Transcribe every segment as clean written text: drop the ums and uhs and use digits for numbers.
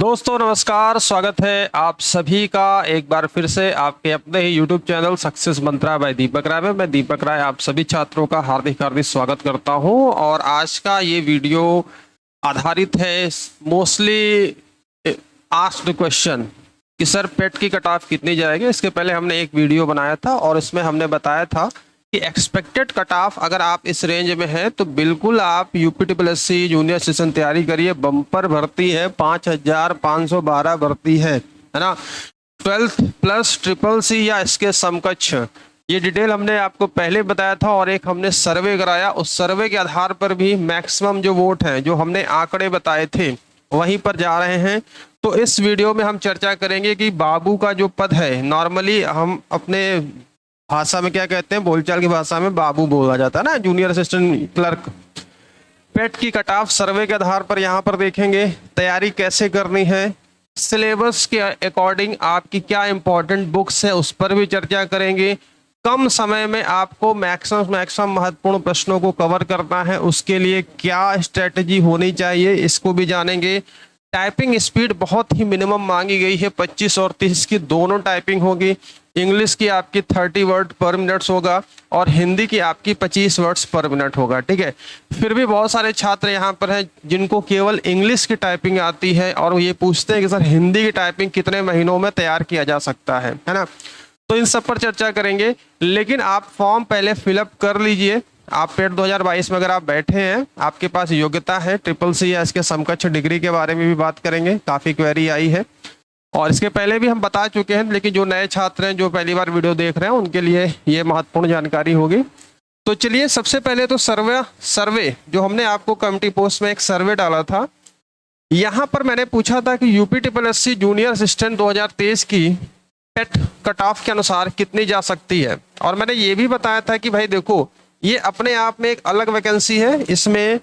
दोस्तों नमस्कार, स्वागत है आप सभी का एक बार फिर से आपके अपने ही YouTube चैनल सक्सेस मंत्रा बाय दीपक राय में। मैं दीपक राय आप सभी छात्रों का हार्दिक हार्दिक स्वागत करता हूं और आज का ये वीडियो आधारित है मोस्टली आस्क्ड क्वेश्चन कि सर पेट की कट ऑफ कितनी जाएगी। इसके पहले हमने एक वीडियो बनाया था और इसमें हमने बताया था कि एक्सपेक्टेड कट ऑफ अगर आप इस रेंज में हैं तो बिल्कुल आप यूपीटीपीएससी जूनियर सेशन तैयारी करिए। बम्पर भर्ती है, 5512 भर्ती है ना। 12th प्लस ट्रिपल सी या इसके समकक्ष, ये डिटेल हमने आपको पहले बताया था और एक हमने सर्वे कराया। उस सर्वे के आधार पर भी मैक्सिमम जो वोट हैं, जो हमने आंकड़े बताए थे, वहीं पर जा रहे हैं। तो इस वीडियो में हम चर्चा करेंगे कि बाबू का जो पद है, नॉर्मली हम अपने भाषा में क्या कहते हैं, बोलचाल की भाषा में बाबू बोला जाता है ना, जूनियर असिस्टेंट क्लर्क। पेट की कट ऑफ सर्वे के आधार पर यहाँ पर देखेंगे तैयारी कैसे करनी है, सिलेबस के अकॉर्डिंग आपकी क्या इंपॉर्टेंट बुक्स है उस पर भी चर्चा करेंगे। कम समय में आपको मैक्सिमम महत्वपूर्ण प्रश्नों को कवर करना है, उसके लिए क्या स्ट्रेटजी होनी चाहिए इसको भी जानेंगे। टाइपिंग स्पीड बहुत ही मिनिमम मांगी गई है, 25 और 30 की दोनों टाइपिंग होगी। इंग्लिश की आपकी 30 वर्ड पर मिनट होगा और हिंदी की आपकी 25 वर्ड्स पर मिनट होगा। ठीक है, फिर भी बहुत सारे छात्र यहाँ पर हैं जिनको केवल इंग्लिश की टाइपिंग आती है और ये पूछते हैं कि सर हिंदी की टाइपिंग कितने महीनों में तैयार किया जा सकता है ना। तो इन सब पर चर्चा करेंगे, लेकिन आप फॉर्म पहले फिलअप कर लीजिए। आप पेट 2022 में अगर आप बैठे हैं, आपके पास योग्यता है, ट्रिपल सी या इसके समकक्ष डिग्री के बारे में भी बात करेंगे, काफ़ी क्वेरी आई है और इसके पहले भी हम बता चुके हैं, लेकिन जो नए छात्र हैं जो पहली बार वीडियो देख रहे हैं उनके लिए ये महत्वपूर्ण जानकारी होगी। तो चलिए सबसे पहले तो सर्वे जो हमने आपको कम्युनिटी पोस्ट में एक सर्वे डाला था, यहाँ पर मैंने पूछा था कि यूपीटीपीएससी जूनियर असिस्टेंट 2023 की पेट कट ऑफ के अनुसार कितनी जा सकती है। और मैंने ये भी बताया था कि भाई देखो, ये अपने आप में एक अलग वैकेंसी है, इसमें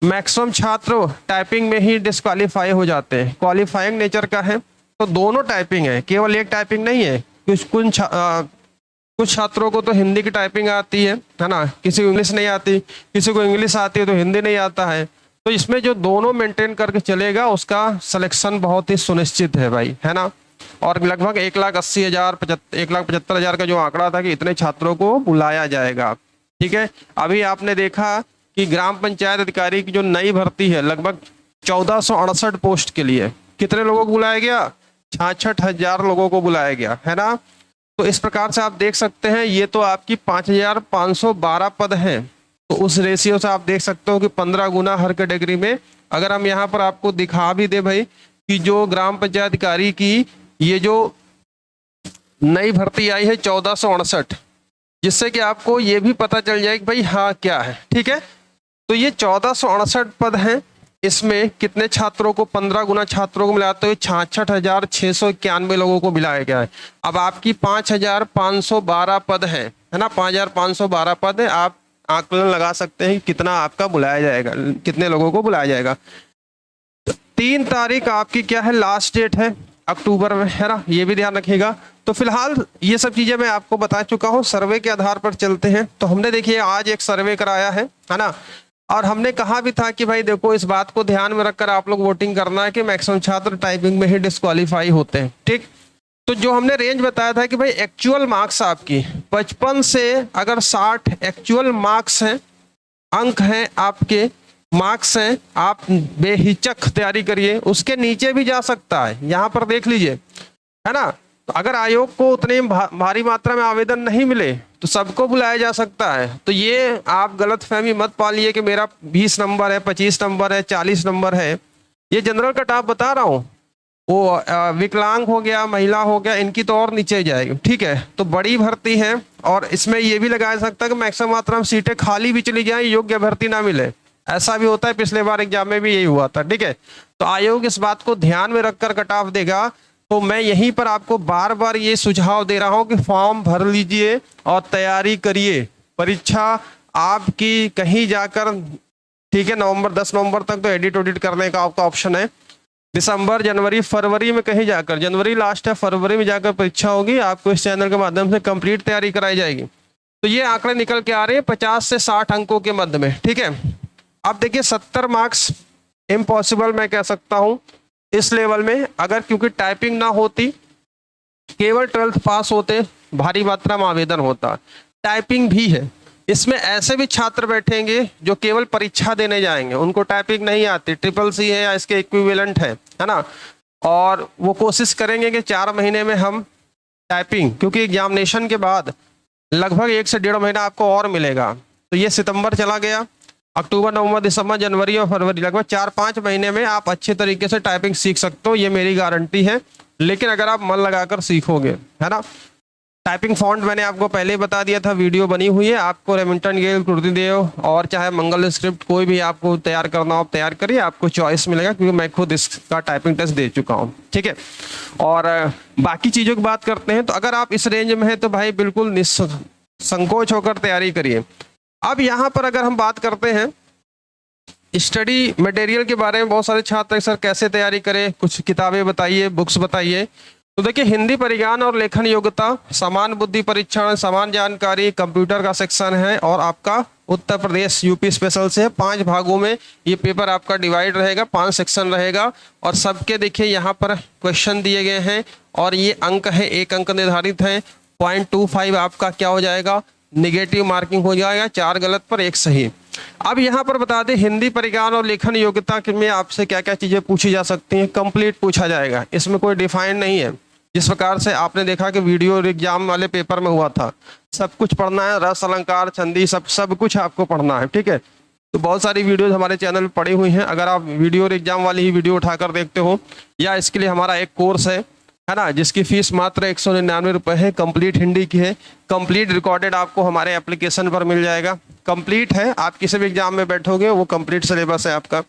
मैक्सिमम छात्र टाइपिंग में ही डिस्क्वालीफाई हो जाते हैं, क्वालिफाइंग नेचर का है। तो दोनों टाइपिंग है, केवल एक टाइपिंग नहीं है। कुछ छात्रों को तो हिंदी की टाइपिंग आती है ना, किसी को इंग्लिश नहीं आती, किसी को इंग्लिश आती है तो हिंदी नहीं आता है। तो इसमें जो दोनों मेंटेन करके चलेगा उसका सिलेक्शन बहुत ही सुनिश्चित है भाई, है ना। और लगभग 1,75,000 का जो आंकड़ा था कि इतने छात्रों को बुलाया जाएगा। ठीक है, अभी आपने देखा कि ग्राम पंचायत अधिकारी की जो नई भर्ती है, लगभग 1468 पोस्ट के लिए कितने लोगों को बुलाया गया, 66,000 लोगों को बुलाया गया, है ना। तो इस प्रकार से आप देख सकते हैं, ये तो आपकी 5,512 पद हैं। तो उस रेशियो से आप देख सकते हो कि 15 गुना हर कैटेगरी में। अगर हम यहाँ पर आपको दिखा भी दे भाई कि जो ग्राम पंचायत अधिकारी की ये जो नई भर्ती आई है 1468, जिससे कि आपको ये भी पता चल जाए कि भाई हाँ क्या है। ठीक है, तो ये 1468 पद हैं, इसमें कितने छात्रों को, 15 गुना छात्रों को मिलाते हुए 66,691 लोगों को मिलाया गया है। अब आपकी 5,512 पद है ना, 5,512 पद है। आप आकलन लगा सकते हैं कितना आपका बुलाया जाएगा, कितने लोगों को बुलाया जाएगा। 3 तारीख आपकी क्या है, लास्ट डेट है अक्टूबर में, है ना, ये भी ध्यान रखिएगा। तो फिलहाल ये सब चीजें मैं आपको बता चुका हूँ। सर्वे के आधार पर चलते हैं। तो हमने देखिए आज एक सर्वे कराया है ना, और हमने कहा भी था कि भाई देखो इस बात को ध्यान में रखकर आप लोग वोटिंग करना है कि मैक्सिमम छात्र टाइपिंग में ही डिस्क्वालीफाई होते हैं। ठीक, तो जो हमने रेंज बताया था कि भाई एक्चुअल मार्क्स आपकी 55 से अगर 60 एक्चुअल मार्क्स हैं, अंक हैं आपके, मार्क्स हैं, आप बेहिचक तैयारी करिए। उसके नीचे भी जा सकता है, यहाँ पर देख लीजिए, है ना। तो अगर आयोग को उतने भारी मात्रा में आवेदन नहीं मिले तो सबको बुलाया जा सकता है। तो ये आप गलतफहमी मत पालिए कि मेरा 20 नंबर है, 25 नंबर है, 40 नंबर है। ये जनरल कट ऑफ बता रहा हूँ, वो विकलांग हो गया, महिला हो गया, इनकी तो और नीचे जाएगी। ठीक है, तो बड़ी भर्ती है और इसमें ये भी लगाया सकता है कि मैक्सिमम मात्रा में सीटें खाली भी चली जाए, योग्य भर्ती ना मिले। ऐसा भी होता है, पिछले बार एग्जाम में भी यही हुआ था। ठीक है, तो आयोग इस बात को ध्यान में रखकर कट ऑफ देगा। तो मैं यहीं पर आपको बार बार ये सुझाव दे रहा हूं कि फॉर्म भर लीजिए और तैयारी करिए। परीक्षा आपकी कहीं जाकर, ठीक है, 10 नवंबर तक तो एडिट ऑडिट करने का आपका ऑप्शन है। दिसंबर, जनवरी, फरवरी में कहीं जाकर, जनवरी लास्ट है, फरवरी में जाकर परीक्षा होगी। आपको इस चैनल के माध्यम से कंप्लीट तैयारी कराई जाएगी। तो ये आंकड़े निकल के आ रहे हैं 50 से 60 अंकों के मध्य में। ठीक है, अब देखिए 70 मार्क्स इम्पॉसिबल मैं कह सकता हूँ, इस लेवल में अगर, क्योंकि टाइपिंग ना होती, केवल 12th पास होते, भारी मात्रा में आवेदन होता। टाइपिंग भी है, इसमें ऐसे भी छात्र बैठेंगे जो केवल परीक्षा देने जाएंगे, उनको टाइपिंग नहीं आती, ट्रिपल सी है या इसके इक्विवेलेंट है ना, और वो कोशिश करेंगे कि 4 महीने में हम टाइपिंग, क्योंकि एग्जामिनेशन के बाद लगभग 1 से 1.5 महीना आपको और मिलेगा। तो ये सितंबर चला गया, अक्टूबर, नवंबर, दिसंबर, जनवरी और फरवरी, लगभग 4-5 महीने में आप अच्छे तरीके से टाइपिंग सीख सकते हो, ये मेरी गारंटी है। लेकिन अगर आप मन लगाकर सीखोगे, है ना। टाइपिंग फॉन्ट मैंने आपको पहले ही बता दिया था, वीडियो बनी हुई है, आपको रेमिंगटन गेल, कुर्तीदेव और चाहे मंगल स्क्रिप्ट कोई भी आपको तैयार करना हो आप तैयार करिए, आपको चॉइस मिलेगा, क्योंकि मैं खुद इसका टाइपिंग टेस्ट दे चुका हूँ, ठीक है। और बाकी चीज़ों की बात करते हैं, तो अगर आप इस रेंज में हैं तो भाई बिल्कुल निसंकोच होकर तैयारी करिए। अब यहाँ पर अगर हम बात करते हैं स्टडी मटेरियल के बारे में, बहुत सारे छात्र सर कैसे तैयारी करें, कुछ किताबें बताइए, बुक्स बताइए। तो देखिए, हिंदी परिज्ञान और लेखन योग्यता, समान बुद्धि परीक्षण, समान जानकारी, कंप्यूटर का सेक्शन है, और आपका उत्तर प्रदेश यूपी स्पेशल से 5 भागों में ये पेपर आपका डिवाइड रहेगा, 5 सेक्शन रहेगा, और सबके देखिए यहाँ पर क्वेश्चन दिए गए हैं, और ये अंक है, 1 अंक निर्धारित है। 0.25 आपका क्या हो जाएगा, निगेटिव मार्किंग हो जाएगा, 4 गलत पर 1 सही। अब यहाँ पर बता दें, हिंदी परिज्ञान और लेखन योग्यता में आपसे क्या क्या चीज़ें पूछी जा सकती हैं, कंप्लीट पूछा जाएगा, इसमें कोई डिफाइन नहीं है। जिस प्रकार से आपने देखा कि वीडियो एग्जाम वाले पेपर में हुआ था, सब कुछ पढ़ना है, रस अलंकार संधि सब कुछ आपको पढ़ना है, ठीक है। तो बहुत सारी वीडियोज हमारे चैनल पर पड़ी हुई हैं, अगर आप वीडियो एग्जाम वाली ही वीडियो उठाकर देखते हो, या इसके लिए हमारा एक कोर्स है ना, जिसकी फीस मात्र 199 रुपये है, कंप्लीट हिंदी की है, कंप्लीट रिकॉर्डेड आपको हमारे एप्लीकेशन पर मिल जाएगा। कंप्लीट है, आप किसी भी एग्जाम में बैठोगे वो कंप्लीट सिलेबस है आपका।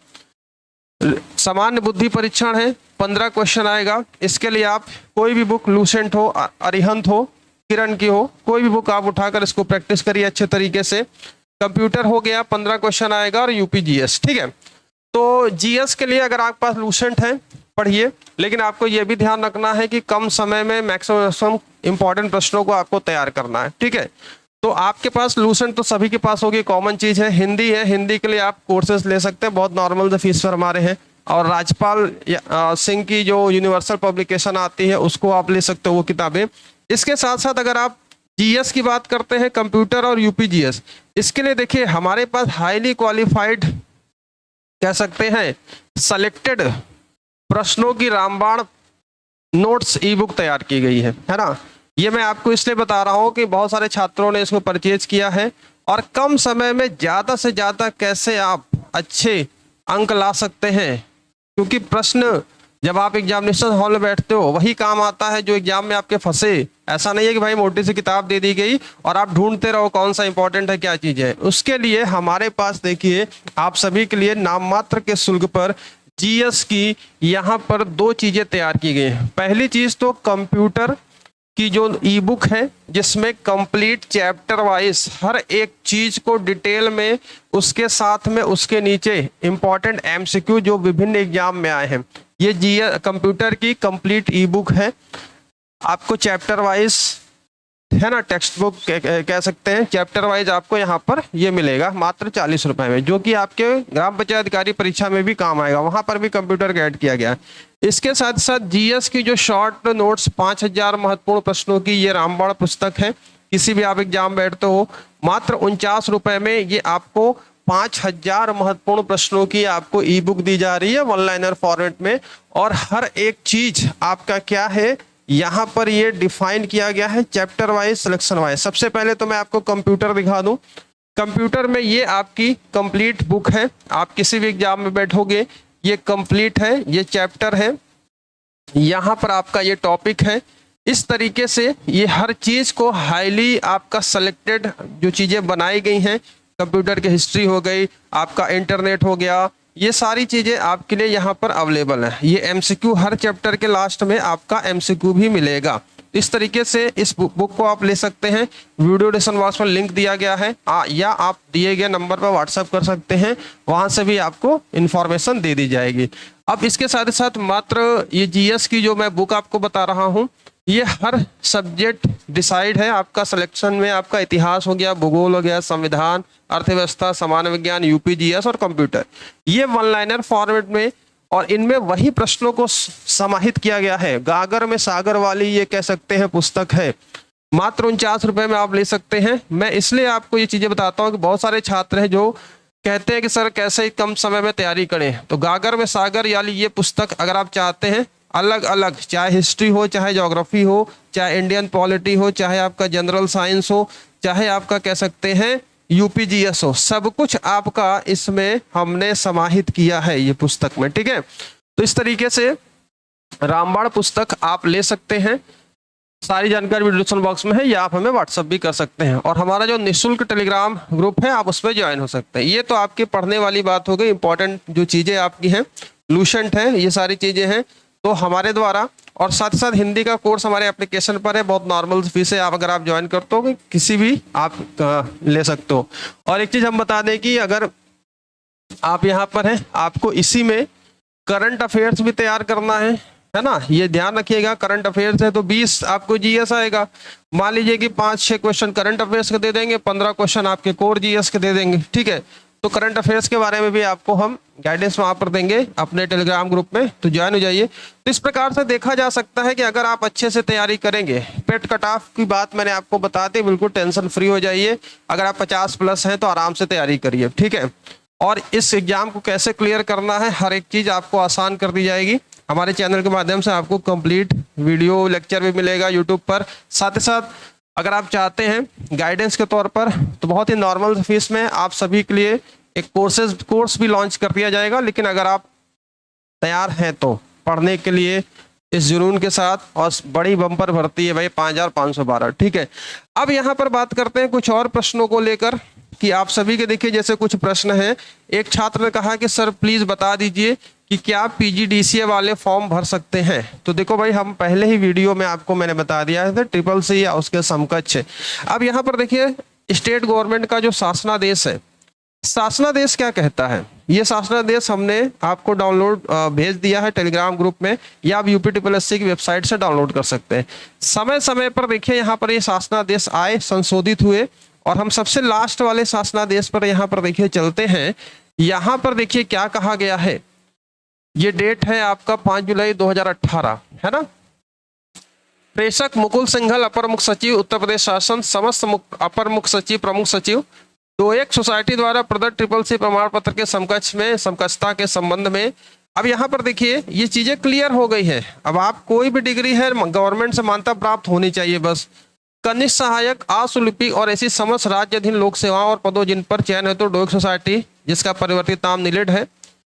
सामान्य बुद्धि परीक्षण है, 15 क्वेश्चन आएगा। इसके लिए आप कोई भी बुक, लूसेंट हो, अरिहंत हो, किरण की हो, कोई भी बुक आप उठाकर इसको प्रैक्टिस करिए अच्छे तरीके से। कंप्यूटर हो गया, 15 क्वेश्चन आएगा, और यूपी जीएस, ठीक है। तो जीएस के लिए अगर आपके पास लूसेंट है पढ़िए, लेकिन आपको यह भी ध्यान रखना है कि कम समय में मैक्सिमम इंपॉर्टेंट प्रश्नों को आपको तैयार करना है, ठीक है। तो आपके पास लूसेंट तो सभी के पास होगी, कॉमन चीज़ है। हिंदी है, हिंदी के लिए आप कोर्सेज ले सकते हैं, बहुत नॉर्मल से फीस पर हमारे हैं। और राजपाल सिंह की जो यूनिवर्सल पब्लिकेशन आती है उसको आप ले सकते हो, वो किताबें। इसके साथ साथ अगर आप जीएस की बात करते हैं, कंप्यूटर और यूपी जीएस, इसके लिए देखिए हमारे पास हाईली क्वालिफाइड कह सकते हैं सेलेक्टेड प्रश्नों की रामबाण नोट्स ई बुक तैयार की गई है ना। ये मैं आपको इसलिए बता रहा हूँ कि बहुत सारे छात्रों ने इसको परचेज किया है, और कम समय में ज़्यादा से ज़्यादा कैसे आप अच्छे अंक ला सकते हैं, क्योंकि प्रश्न जब आप एग्जामिनेशन हॉल में बैठते हो वही काम आता है जो एग्जाम में आपके फंसे। ऐसा नहीं है कि भाई मोटी सी किताब दे दी गई और आप ढूंढते रहो कौन सा इंपॉर्टेंट है, क्या चीज़ है। उसके लिए हमारे पास देखिए आप सभी के लिए नाम मात्र के शुल्क पर जीएस की यहाँ पर 2 चीज़ें तैयार की गई हैं। पहली चीज़ तो कंप्यूटर की जो ई बुक है, जिसमें कंप्लीट चैप्टर वाइज हर एक चीज़ को डिटेल में, उसके साथ में उसके नीचे इंपॉर्टेंट एमसीक्यू जो विभिन्न एग्जाम में आए हैं, ये जीएस कंप्यूटर की कंप्लीट ई बुक है। आपको चैप्टर वाइज है ना, टेक्स्ट बुक कह सकते हैं, चैप्टर वाइज आपको यहाँ पर ये मिलेगा मात्र 40 रुपए में, जो कि आपके ग्राम पंचायत अधिकारी परीक्षा में भी काम आएगा, वहाँ पर भी कंप्यूटर का ऐड किया गया है। इसके साथ साथ जीएस की जो शॉर्ट नोट्स 5000 महत्वपूर्ण प्रश्नों की ये रामबाण पुस्तक है, किसी भी आप एग्जाम बैठते हो मात्र 49 रुपए में ये आपको 5000 महत्वपूर्ण प्रश्नों की आपको ई बुक दी जा रही है, 1 लाइनर फॉर्मेट में। और हर एक चीज आपका क्या है यहाँ पर ये डिफाइन किया गया है चैप्टर वाइज, सिलेक्शन वाइज। सबसे पहले तो मैं आपको कंप्यूटर दिखा दूं। कंप्यूटर में ये आपकी कंप्लीट बुक है, आप किसी भी एग्जाम में बैठोगे ये कंप्लीट है, ये चैप्टर है, यहाँ पर आपका ये टॉपिक है। इस तरीके से ये हर चीज़ को हाईली आपका सेलेक्टेड जो चीज़ें बनाई गई हैं, कंप्यूटर की हिस्ट्री हो गई, आपका इंटरनेट हो गया, ये सारी चीज़ें आपके लिए यहाँ पर अवेलेबल है। ये एमसीक्यू हर चैप्टर के लास्ट में आपका एमसीक्यू भी मिलेगा। इस तरीके से इस बुक को आप ले सकते हैं, वीडियो डिस्क्रिप्शन बॉक्स में लिंक दिया गया है, या आप दिए गए नंबर पर व्हाट्सएप कर सकते हैं, वहाँ से भी आपको इन्फॉर्मेशन दे दी जाएगी। अब इसके साथ ही साथ मात्र ये जीएस की जो मैं बुक आपको बता रहा हूँ, ये हर सब्जेक्ट डिसाइड है आपका सिलेक्शन में। आपका इतिहास हो गया, भूगोल हो गया, संविधान, अर्थव्यवस्था, सामान्य विज्ञान, यूपी जीएस और कंप्यूटर, ये 1 लाइनर फॉर्मेट में और इनमें वही प्रश्नों को समाहित किया गया है। गागर में सागर वाली ये कह सकते हैं पुस्तक है, मात्र 49 रुपए में आप ले सकते हैं। मैं इसलिए आपको ये चीजें बताता हूँ कि बहुत सारे छात्र हैं जो कहते हैं कि सर कैसे कम समय में तैयारी करें। तो गागर में सागर यानी ये पुस्तक अगर आप चाहते हैं अलग अलग, चाहे हिस्ट्री हो, चाहे ज्योग्राफी हो, चाहे इंडियन पॉलिटी हो, चाहे आपका जनरल साइंस हो, चाहे आपका कह सकते हैं यूपीजीएस हो, सब कुछ आपका इसमें हमने समाहित किया है ये पुस्तक में, ठीक है। तो इस तरीके से रामबाण पुस्तक आप ले सकते हैं। सारी जानकारी डिस्क्रिप्शन बॉक्स में है, या आप हमें व्हाट्सअप भी कर सकते हैं। और हमारा जो निःशुल्क टेलीग्राम ग्रुप है आप उसमें ज्वाइन हो सकते हैं। ये तो आपके पढ़ने वाली बात हो गई, इंपॉर्टेंट जो चीज़ें आपकी हैं, लूसेंट है, ये सारी चीज़ें हैं तो हमारे द्वारा। और साथ ही साथ हिंदी का कोर्स हमारे एप्लीकेशन पर है, बहुत नॉर्मल फीस है। आप अगर आप ज्वाइन करते हो किसी भी आप ले सकते हो। और एक चीज़ हम बता दें कि अगर आप यहाँ पर हैं, आपको इसी में करंट अफेयर्स भी तैयार करना है ना, ये ध्यान रखिएगा। करंट अफेयर्स है तो 20 आपको जीएस आएगा। मान लीजिए कि 5-6 क्वेश्चन करंट अफेयर्स के दे देंगे, 15 क्वेश्चन आपके कोर जीएस के दे देंगे, ठीक है। तो करंट अफेयर्स के बारे में भी आपको हम गाइडेंस वहाँ पर देंगे अपने टेलीग्राम ग्रुप में, तो ज्वाइन हो जाइए। तो इस प्रकार से देखा जा सकता है कि अगर आप अच्छे से तैयारी करेंगे, पेट कट ऑफ की बात मैंने आपको बता दी, बिल्कुल टेंशन फ्री हो जाइए। अगर आप 50+ हैं तो आराम से तैयारी करिए, ठीक है। और इस एग्जाम को कैसे क्लियर करना है, हर एक चीज़ आपको आसान कर दी जाएगी। हमारे चैनल के माध्यम से आपको कंप्लीट वीडियो लेक्चर भी मिलेगा यूट्यूब पर। साथ ही साथ अगर आप चाहते हैं गाइडेंस के तौर पर तो बहुत ही नॉर्मल फीस में आप सभी के लिए एक कोर्स भी लॉन्च कर दिया जाएगा। लेकिन अगर आप तैयार हैं तो पढ़ने के लिए इस जुनून के साथ, और बड़ी बम्पर भर्ती है भाई 5512, ठीक है। अब यहाँ पर बात करते हैं कुछ और प्रश्नों को लेकर कि आप सभी के देखिए जैसे कुछ प्रश्न हैं। एक छात्र ने कहा कि सर प्लीज बता दीजिए कि क्या पीजीडीसीए वाले फॉर्म भर सकते हैं। तो देखो भाई, हम पहले ही वीडियो में आपको मैंने बता दिया है ट्रिपल सी या उसके समकक्ष। अब यहाँ पर देखिए स्टेट गवर्नमेंट का जो शासनादेश है, शासनादेश क्या कहता है, ये शासनादेश हमने आपको डाउनलोड भेज दिया है टेलीग्राम ग्रुप में, या आप यूपीटीपीएससी की वेबसाइट से डाउनलोड कर सकते हैं। समय समय पर देखिए यहाँ पर ये शासनादेश आए, संशोधित हुए, और हम सबसे लास्ट वाले शासनादेश पर यहाँ पर देखिए चलते हैं। यहाँ पर देखिए क्या कहा गया है, ये डेट है आपका 5 जुलाई 2018, है ना। प्रेषक मुकुल सिंघल, अपर मुख्य सचिव उत्तर प्रदेश शासन, समस्त अपर मुख्य सचिव प्रमुख सचिव, तो एक सोसाइटी द्वारा प्रदत्त ट्रिपल सी प्रमाण पत्र के समकक्ष में समकक्षता के संबंध में। अब यहाँ पर देखिए ये चीजें क्लियर हो गई है। अब आप कोई भी डिग्री है गवर्नमेंट से मान्यता प्राप्त होनी चाहिए बस। कनिष्ठ सहायक, आशुलिपिक और ऐसी समस्त राज्य अधीन लोक सेवाओं और पदों जिन पर चयन हेतु डोइक सोसाइटी जिसका परिवर्तित नाम नीलेड है,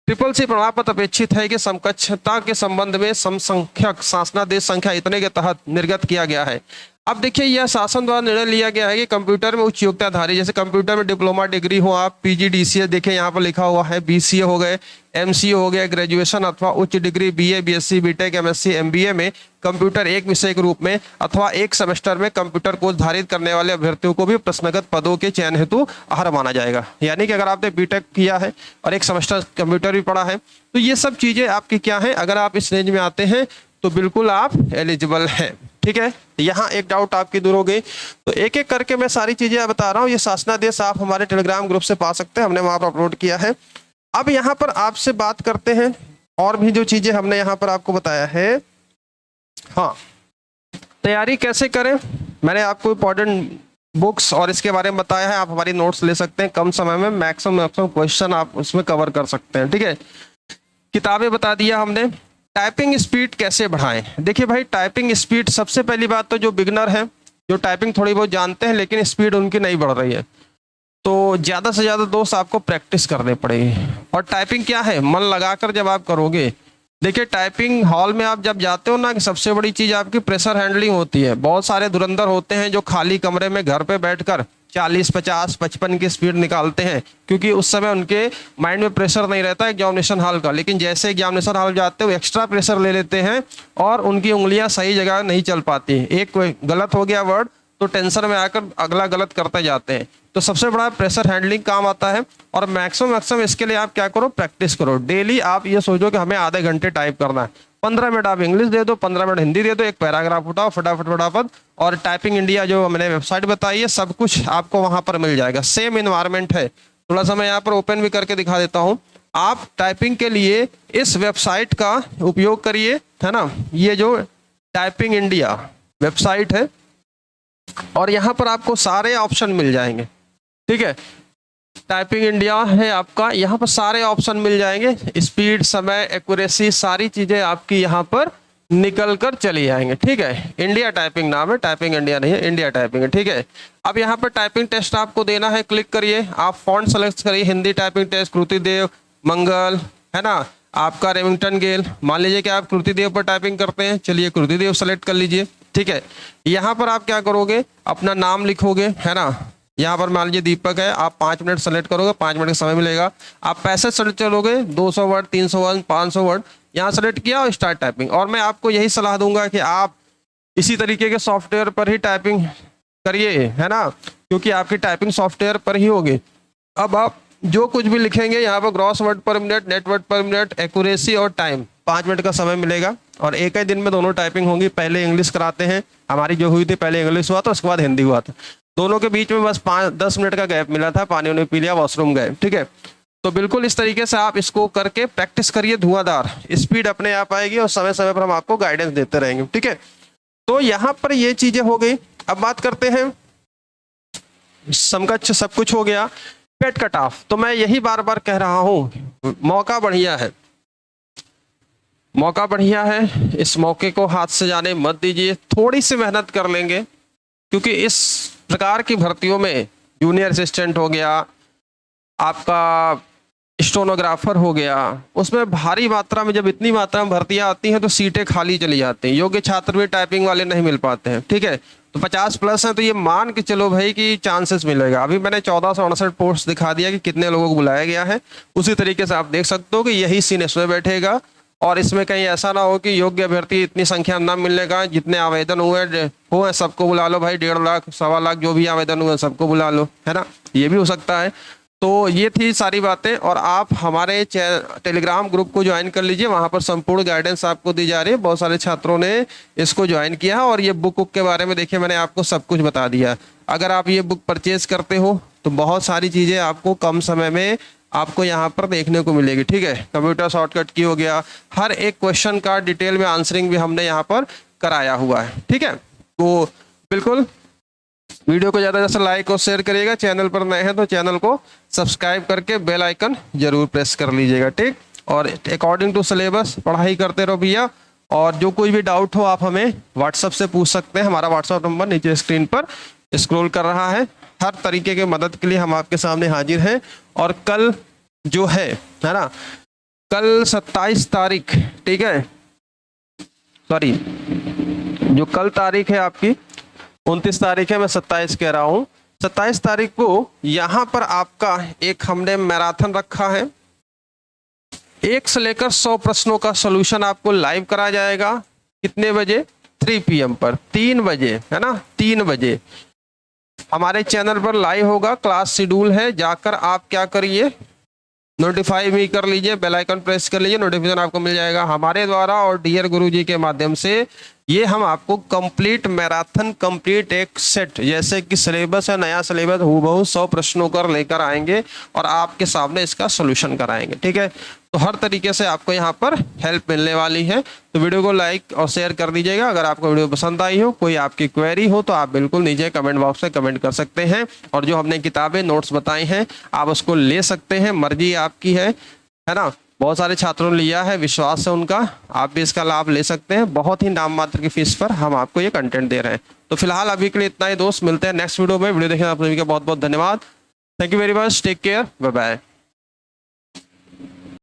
ट्रिपल सी प्रमाण पत्र अपेक्षित है कि समकक्षता के संबंध में समसंख्यक शासनादेश संख्या इतने के तहत निर्गत किया गया है। अब देखिए यह शासन द्वारा निर्णय लिया गया है कि कंप्यूटर में उच्च योग्यताधारी, जैसे कंप्यूटर में डिप्लोमा डिग्री हो आप, पीजीडीसीए देखिए यहाँ पर लिखा हुआ है, बीसीए हो गए, एमसीए हो गया, ग्रेजुएशन अथवा उच्च degree BA, BSc, BTech, MSc, MBA में कंप्यूटर एक विषय के रूप में अथवा एक सेमेस्टर में कंप्यूटर कोर्स धारित करने वाले अभ्यर्थियों को भी प्रश्नगत पदों के चयन हेतु अर्ह माना जाएगा। यानी कि अगर आपने बीटेक किया है और एक सेमेस्टर कंप्यूटर भी पढ़ा है तो ये सब चीजें आपकी क्या है, अगर आप इस रेंज में आते हैं तो बिल्कुल आप एलिजिबल हैं, ठीक है। यहाँ एक डाउट आपकी दूर हो गई। तो एक एक करके मैं सारी चीजें बता रहा हूँ। ये शासनादेश आप हमारे टेलीग्राम ग्रुप से पा सकते हैं, हमने वहां पर अपलोड किया है। अब यहाँ पर आपसे बात करते हैं और भी जो चीजें हमने यहाँ पर आपको बताया है। हाँ, तैयारी कैसे करें, मैंने आपको इम्पोर्टेंट बुक्स और इसके बारे में बताया है। आप हमारी नोट्स ले सकते हैं, कम समय में मैक्सिमम क्वेश्चन आप उसमें कवर कर सकते हैं, ठीक है। किताबें बता दिया हमने। टाइपिंग स्पीड कैसे बढ़ाएं, देखिए भाई टाइपिंग स्पीड, सबसे पहली बात तो जो बिगनर है, जो टाइपिंग थोड़ी बहुत जानते हैं लेकिन स्पीड उनकी नहीं बढ़ रही है, तो ज़्यादा से ज़्यादा दोस्त आपको प्रैक्टिस करनी पड़ेगी। और टाइपिंग क्या है, मन लगाकर जब आप करोगे, देखिए टाइपिंग हॉल में आप जब जाते हो ना, कि सबसे बड़ी चीज़ आपकी प्रेशर हैंडलिंग होती है। बहुत सारे धुरंधर होते हैं जो खाली कमरे में घर पे बैठकर 40, 50, 55 की स्पीड निकालते हैं, क्योंकि उस समय उनके माइंड में प्रेशर नहीं रहता एग्जामिनेशन हॉल का। लेकिन जैसे एग्जामिनेशन हॉल जाते हो एक्स्ट्रा प्रेशर ले लेते हैं और उनकी उंगलियां सही जगह नहीं चल पाती। एक गलत हो गया वर्ड तो टेंशन में आकर अगला गलत करते जाते हैं। तो सबसे बड़ा प्रेशर हैंडलिंग काम आता है। और मैक्सिमम इसके लिए आप क्या करो, प्रैक्टिस करो डेली। आप ये सोचो कि हमें आधे घंटे टाइप करना है, 15 मिनट आप इंग्लिश दे दो, 15 मिनट हिंदी दे दो, एक पैराग्राफ उठाओ फटाफट। और टाइपिंग इंडिया जो मैंने वेबसाइट बताई है, सब कुछ आपको वहां पर मिल जाएगा। सेम इन्वायरमेंट है। थोड़ा सा मैं यहाँ पर ओपन भी करके दिखा देता हूँ। आप टाइपिंग के लिए इस वेबसाइट का उपयोग करिए, है ना। ये जो टाइपिंग इंडिया वेबसाइट है और यहाँ पर आपको सारे ऑप्शन मिल जाएंगे, ठीक है। टाइपिंग इंडिया है आपका, यहाँ पर सारे ऑप्शन मिल जाएंगे, स्पीड, समय, एक्यूरेसी, सारी चीजें आपकी यहाँ पर निकल कर चली जाएंगे, ठीक है। इंडिया टाइपिंग नाम है, टाइपिंग इंडिया नहीं है, इंडिया टाइपिंग है, ठीक है। अब यहाँ पर टाइपिंग टेस्ट आपको देना है, क्लिक करिए, आप फॉन्ट सेलेक्ट करिए, हिंदी टाइपिंग टेस्ट, कृतिदेव, मंगल, है ना, आपका रेमिंगटन गेल। मान लीजिए कि आप कृतिदेव पर टाइपिंग करते हैं, चलिए कृतिदेव सेलेक्ट कर लीजिए, ठीक है। यहाँ पर आप क्या करोगे, अपना नाम लिखोगे, है ना। यहाँ पर मान लीजिए दीपक है, आप 5 मिनट सेलेक्ट करोगे, 5 मिनट का समय मिलेगा। आप पैसे सेलेक्ट चलोगे, 200 वर्ड, 300 वर्ड, 500 वर्ड, यहाँ सेलेक्ट किया और स्टार्ट टाइपिंग। और मैं आपको यही सलाह दूंगा कि आप इसी तरीके के सॉफ्टवेयर पर ही टाइपिंग करिए, है ना, क्योंकि आपकी टाइपिंग सॉफ्टवेयर पर ही होगी। अब आप जो कुछ भी लिखेंगे यहाँ पर ग्रॉस वर्ड पर मिनट, नेट वर्ड पर मिनट, एक्यूरेसी और टाइम, 5 मिनट का समय मिलेगा और एक ही दिन में दोनों टाइपिंग होंगी। पहले इंग्लिश कराते हैं, हमारी जो हुई थी पहले इंग्लिश हुआ था, उसके बाद हिंदी हुआ था, दोनों के बीच में बस 5-10 मिनट का गैप मिला था, पानी उन्हें पी लिया, वॉशरूम गए, ठीक है। तो बिल्कुल इस तरीके से आप इसको करके प्रैक्टिस करिए, धुआंधार स्पीड अपने आप आएगी और समय समय पर हम आपको गाइडेंस देते रहेंगे, ठीक है। तो यहाँ पर ये चीजें हो गई। अब बात करते हैं, समकक्ष सब कुछ हो गया, पेट कट ऑफ। तो मैं यही बार बार कह रहा हूं, मौका बढ़िया है, मौका बढ़िया है, इस मौके को हाथ से जाने मत दीजिए। थोड़ी सी मेहनत कर लेंगे, क्योंकि इस प्रकार की भर्तियों में जूनियर असिस्टेंट हो गया, आपका स्टोनोग्राफर हो गया, उसमें भारी मात्रा में, जब इतनी मात्रा में भर्तियां आती हैं तो सीटें खाली चली जाती हैं, योग्य छात्र भी टाइपिंग वाले नहीं मिल पाते हैं, ठीक है। तो 50+ है तो ये मान के चलो भाई कि चांसेस मिलेगा। अभी मैंने 1468 पोस्ट दिखा दिया कि कितने लोगों को बुलाया गया है, उसी तरीके से आप देख सकते हो कि यही सीन इसमें बैठेगा। और इसमें कहीं ऐसा ना हो कि योग्य अभ्यर्थी इतनी संख्या ना मिलने का, जितने आवेदन हुए सबको बुला लो भाई, 1.5 लाख 1.25 लाख जो भी आवेदन हुए सबको बुला लो, है ना, ये भी हो सकता है। तो ये थी सारी बातें, और आप हमारे टेलीग्राम ग्रुप को ज्वाइन कर लीजिए, वहाँ पर संपूर्ण गाइडेंस आपको दी जा रही है। बहुत सारे छात्रों ने इसको ज्वाइन किया है और ये बुक के बारे में देखिए मैंने आपको सब कुछ बता दिया। अगर आप ये बुक परचेज करते हो तो बहुत सारी चीज़ें आपको कम समय में आपको यहाँ पर देखने को मिलेगी, ठीक है। कंप्यूटर शॉर्टकट की हो गया, हर एक क्वेश्चन का डिटेल में आंसरिंग भी हमने यहाँ पर कराया हुआ है, ठीक है। तो बिल्कुल वीडियो को ज़्यादा से ज़्यादा लाइक और शेयर करिएगा, चैनल पर नए हैं तो चैनल को सब्सक्राइब करके बेल आइकन जरूर प्रेस कर लीजिएगा, ठीक। और अकॉर्डिंग टू सिलेबस पढ़ाई करते रहो भैया, और जो कोई भी डाउट हो आप हमें व्हाट्सएप से पूछ सकते हैं। हमारा व्हाट्सएप नंबर नीचे स्क्रीन पर स्क्रॉल कर रहा है। हर तरीके के मदद के लिए हम आपके सामने हाजिर हैं। और कल जो है ना, कल 27 तारीख, ठीक है, सॉरी जो कल तारीख है आपकी 29 तारीख है, मैं 27 कह रहा हूँ। 27 तारीख को यहाँ पर आपका एक हमने मैराथन रखा है, 1 से लेकर 100 प्रश्नों का सॉल्यूशन आपको लाइव कराया जाएगा। कितने बजे? 3 PM पर, 3 बजे, है ना, 3 बजे हमारे चैनल पर लाइव होगा। क्लास शेड्यूल है, जाकर आप क्या करिए, नोटिफाई भी कर लीजिए, बेल आइकन प्रेस कर लीजिए, नोटिफिकेशन आपको मिल जाएगा हमारे द्वारा और डियर गुरुजी के माध्यम से। ये हम आपको कंप्लीट मैराथन, कंप्लीट एक सेट, जैसे कि सिलेबस है, नया सिलेबस हूबहू 100 प्रश्नों कर लेकर आएंगे और आपके सामने इसका सोल्यूशन कराएंगे, ठीक है। तो हर तरीके से आपको यहाँ पर हेल्प मिलने वाली है। तो वीडियो को लाइक और शेयर कर दीजिएगा। अगर आपको वीडियो पसंद आई हो, कोई आपकी क्वेरी हो, तो आप बिल्कुल नीचे कमेंट बॉक्स में कमेंट कर सकते हैं। और जो हमने किताबें नोट्स बताई हैं आप उसको ले सकते हैं, मर्जी आपकी है ना। बहुत सारे छात्रों ने लिया है, विश्वास है उनका, आप भी इसका लाभ ले सकते हैं। बहुत ही नाम मात्र की फीस पर हम आपको ये कंटेंट दे रहे हैं। तो फिलहाल अभी के लिए इतना ही दोस्त, मिलते हैं नेक्स्ट वीडियो में। वीडियो देखने आप सभी का बहुत बहुत धन्यवाद। Thank you very much, take care, bye bye.